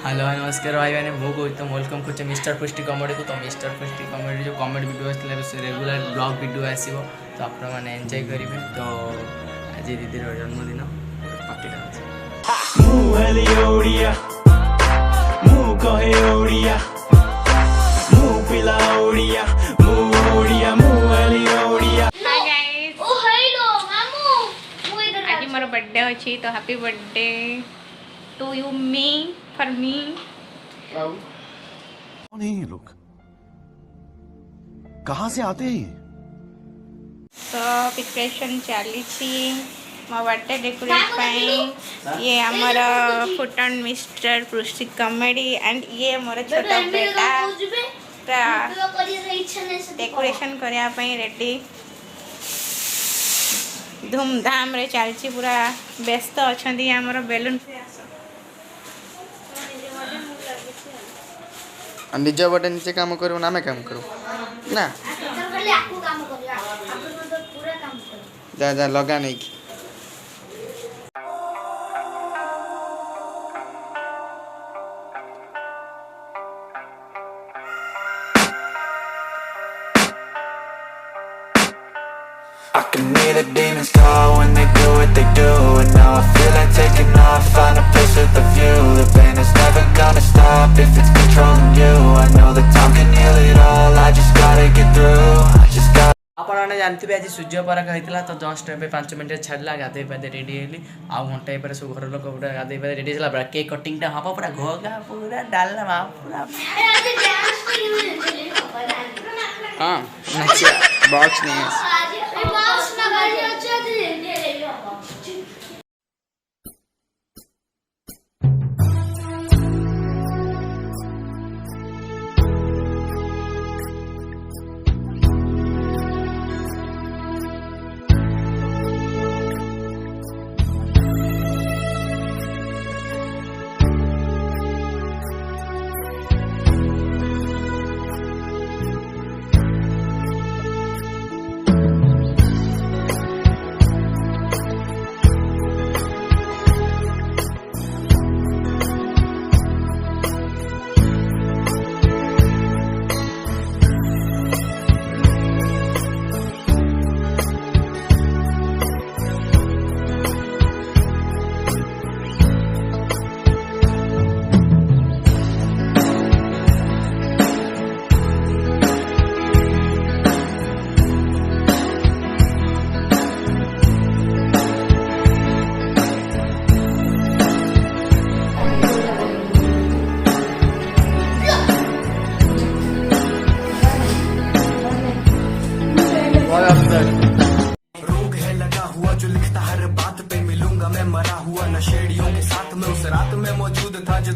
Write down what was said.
Hello नमस्कार भाई मैंने मु गौतम वेलकम कर मिस्टर पुष्टि कॉमेडी को। तो मिस्टर पुष्टि कॉमेडी जो कॉमेडी वीडियो आसते रेगुलर ब्लॉग वीडियो आसो तो आप एंजॉय करेंगे। तो आज दीदी जन्मदिन पार्टी आज मोर बर्थडे अच्छी तो happy birthday to you me for me. कौन है ये लोग, कहाँ से आते हैं? तो प्रिपरेशन चली मो बर्थडे डेकोरेट ये हमार फुटन मिस्टर पुष्टि कॉमेडी एंड ये मोर छोटा बेटा डेकोरेशन करने रेडी धूमधाम रे चलची पूरा व्यस्त अच्छा आमर बेलून निज बटे नीचे काम करू ना मैं काम करू ना जा जा लगा नहीं कि I can hear the demons call when they do what they do. And now I feel like taking off, find a place with a view. The pain is never gonna stop if it's controlling you. I know that time can heal it all, I just gotta get through. I just gotta आपने जानते आज सूर्य पराग होता तो just a 5 minute छाड़ा गाधे पाधे ready heli आउ घंटा पर सब घर लोक पूरा गाधे पाधे रेडी है पूरा केक कटिंगटा हम पूरा घोगा पूरा डालना पूरा हाँ नाचिया बॉक्स नहीं है रोग है लगा हुआ जो लिखता हर बात पे मिलूंगा मैं मरा हुआ नशेड़ियों के साथ में उस रात में मौजूद था जो